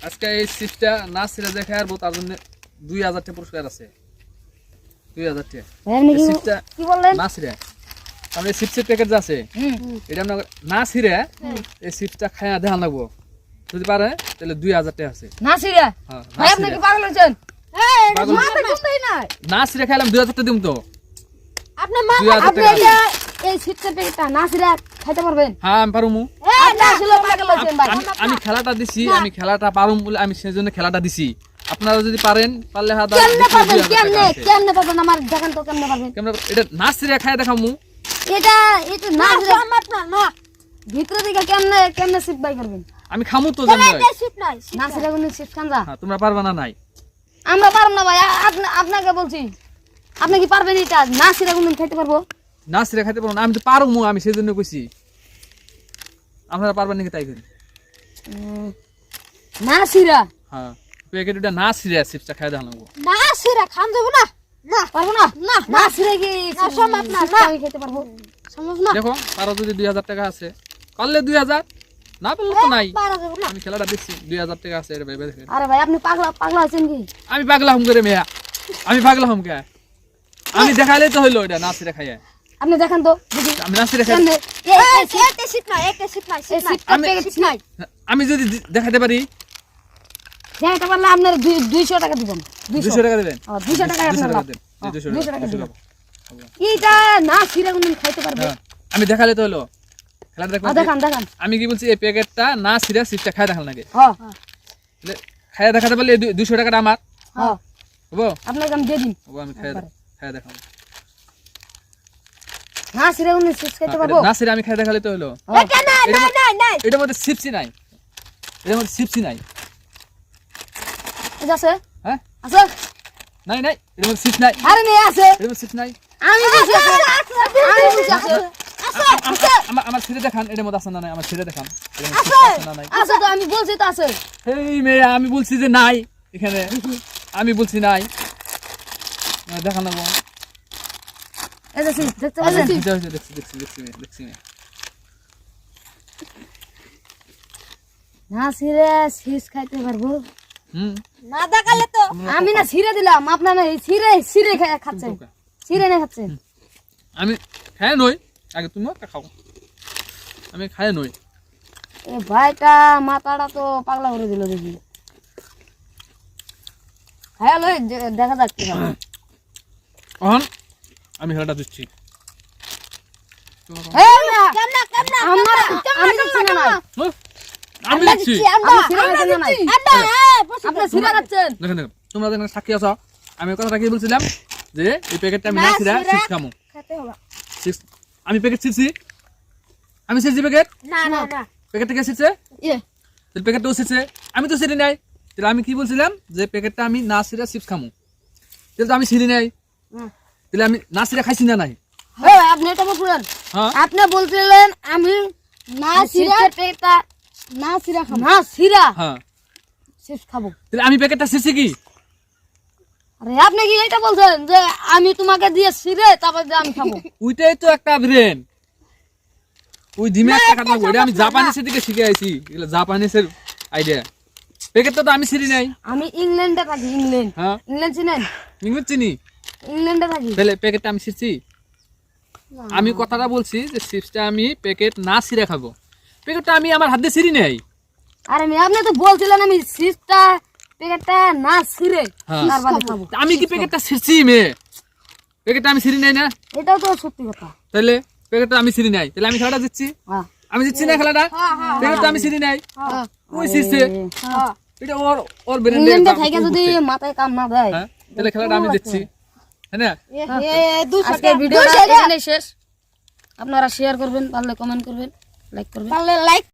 আজকে এই চিপসটা না ছিঁড়ে দেখে আর তার জন্য 2000 টাকা পুরস্কার আছে। 2000 টাকা এই চিপসটা কি বললেন না ছিঁড়ে আমি এই চিপসের প্যাকেট যে আছে এটা আমরা না ছিঁড়ে এই চিপসটা খায়া দেখা লাগবো, যদি পারে তাহলে 2000 টাকা আছে। না ছিড়া হ্যাঁ ভাই আপনি কি পাগল হয়েছেন? পাগল মাথা ঘুমটাই নাই। না ছিঁড়ে খাইলাম 2000 টাকা দিম তো। আপনি মাথা 2000 আপনি টাকা এটা এই চিপসের প্যাকেটটা না ছিড়া খাইতে পারবেন? হ্যাঁ আমি পারুমু। আপনি আসলে পাগল হয়েছেন ভাই। আমি খেলাটা দিছি, আমি খেলাটা পারুম বলে আমি সেজন্য খেলাটা দিছি। আপনারা যদি পারেন পারলে হাত কেমনে পারবেন? কেমনে পারবেন? আমার দেখেন তো কেমনে পারবেন। কেমনে এটা না ছিঁড়ে খায় দেখামু। এটা না ছিড়া আপনার না ভিতরে দিকে কেমনে চিপ বাই করবেন? আমি খামু তো জানি ভাই। না ছিড়া কোন চিপ খান যা। হ্যাঁ তোমরা পারবা না নাই। আমরা পারব না ভাই, আপনাকে বলছি। আপনি কি পারবেন এটা না ছিড়া কোন খাইতে পারবো? না ছিঁড়ে খাইতে পারবো না, আমি তো পারুমু, আমি সেজন্য কইছি। আপনারা পারবেন নাকি তাই করি। না ছিড়া হ্যাঁ প্যাকেটটা না ছিঁড়ে চিপসটা খাই দেখালাম। না ছিড়া খান দেব না। না পারবো না। না ছিড়া কি সম্ভব না। না আমি খেতে পারবো সম্ভব না। দেখো কারো যদি 2000 টাকা আছে পারলে 2000, না পারলে তো নাই। পারা যাবে না। আমি খেলাটা দিচ্ছি 2000 টাকা আছে এর ভাই দেখেন। আরে ভাই আপনি পাগলা হয়েছেন কি? আমি পাগলা হুম করে মেয়া, আমি পাগলা হুম কে আমি দেখাইলে তো হইলো এটা না ছিঁড়ে খাইয়া। আপনি দেখেন তো দেখি আমি না ছিঁড়ে খাই একটা সিট নাই আমি যদি দেখাতে পারি দেখাতে পারলে আপনার 200 টাকা দিবেন। 200 টাকা দেবেন। 200 টাকা 200 আপনার টাকা লাভ। দেন। 200 200 টাকা টাকা দিবেন। এইটা না ছিড়া কোন খাইতে পারবে? হ্যাঁ আমি দেখালে তো হলো। খেলাটা দেখান দেখবেন। দেখান। আমি কি বলছি এই প্যাকেটটা না ছিঁড়ে চিপসটা খাই দেখাল নাকি। হ্যাঁ খাইয়া দেখাতে পারলে 200 টাকাটা আমার হ্যাঁ হবো। আপনাকে আমি দিয়ে দিন। হবো আমি খাইয়া দেখাবো। না ছিড়া কোন চিপস খাইতে পারবো? না ছিঁড়ে আমি খাই দেখালে তো হলো। এটা নাই। এটার মধ্যে চিপসি নাই, এটার মধ্যে চিপসি নাই। এটা আছে? হ্যাঁ আছে? নাই নাই এটার মধ্যে চিপস নাই, আরে নেই আছে। এটার মধ্যে চিপস নাই। আমি বলছি আছে। আমি বলছি আছে। আমার ছিঁড়ে দেখান এটার মধ্যে আছে না নাই, আমার ছিঁড়ে দেখান এটার মধ্যে চিপস আছে না নাই। আছে তো আমি বলছি তো আছে। এই মেয়ে আমি বলছি যে নাই এখানে, আমি বলছি নাই। দেখান লাগবো। এই যে দেখতে পাচ্ছেন? দেখছি। না ছিড়ে চিপস খাইতে পারবো? হুম না দেখালে তো আমি না ছিড়ে দিলাম, আপনার না ছিড়ে খাচ্ছেন। ছিড়ে না খাচ্ছেন। আমি খায় নই, আগে তুমি খাও। আমি খায় নই। এ ভাইটা মাথাটা তো পাগলা করে দিল দেখি। হ্যাঁ লই দেখা যাক কি হবে। এখন আমি খেলাটা দিচ্ছি। এই না কেমনে আমি দিচ্ছি না নাই। আমি দিচ্ছি। আপনি ছিড়ে খাচ্ছেন না নাই। আপনি ছিড়ে খাচ্ছেন। দেখেন তোমরা দেখেন সাক্ষী আছো। আমি কথাটা কি বলছিলাম যে এই প্যাকেটটা আমি না ছিঁড়া চিপস খামু। খেতে হবে। আমি প্যাকেট ছিঁড়ছি, আমি ছিঁড়ছি প্যাকেট। না প্যাকেট থেকে ছিঁড়ছে, ইয়ে তাহলে প্যাকেটটাও ছিঁড়ছে, আমি তো ছিঁড়ি নাই। তাহলে আমি কি বলছিলাম যে প্যাকেটটা আমি না ছিঁড়া চিপস খামু, তাহলে তো আমি ছিঁড়ি নাই, তাহলে আমি না ছিঁড়া খাইছি না নাই। হ্যাঁ আপনি এটা বলছিলেন। হ্যাঁ আপনি বলছিলেন আমি না ছিড়া পেটা না ছিড়া খাবো। না ছিড়া হ্যাঁ চিপস খাবো। তাহলে আমি প্যাকেটটা ছিঁড়ছি কি? আরে আপনি কি এটা বলছেন যে আমি তোমাকে দিয়ে ছিড়ে তারপর দিয়ে আমি খাবো? ওইটাই তো একটা ব্রেন, ওই ধিমে একটা কাটা লাগবে। এটা আমি জাপানিসের দিকে শিখে আইছি, এগুলো জাপানিসের আইডিয়া। প্যাকেটটা তো আমি ছিঁড়ি নাই। আমি ইংল্যান্ডে থাকি। হ্যাঁ ইংল্যান্ড চিনেন? ইংলিশ চিনি। ইংল্যান্ডে থাকি। তাহলে প্যাকেটটা আমি ছিঁড়ছি। আমি কথাটা বলছি যে চিপসটা আমি প্যাকেট না ছিঁড়ে খাবো, প্যাকেটটা আমি আমার হাত দিয়ে ছিঁড়ি নাই। আরে মেয়ে আপনি তো বলছিলেন আমি চিপসটা প্যাকেটটা না ছিড়ে তারপরে খাবো। আমি কি প্যাকেটটা ছিঁড়ছি মেয়ে? প্যাকেটটা আমি ছিঁড়ি নাই না। এটাও তো সত্যি কথা। তাহলে প্যাকেটটা আমি ছিঁড়ি নাই, তাহলে আমি খেলাটা দিচ্ছি। হ্যাঁ আমি দিচ্ছি না খেলাটা, প্যাকেটটা আমি ছিঁড়ি নাই, ওই ছিঁড়ছে। এটা ওর ব্রেন ইংল্যান্ডে থাইকা যদি মাথায় কাম না দেয়, হ্যাঁ তাহলে খেলাটা আমি দিচ্ছি, হ্যাঁ না? আজকে ভিডিওটা এখানেই শেষ। আপনারা শেয়ার করবেন, পারলে কমেন্ট করবেন, লাইক করবেন।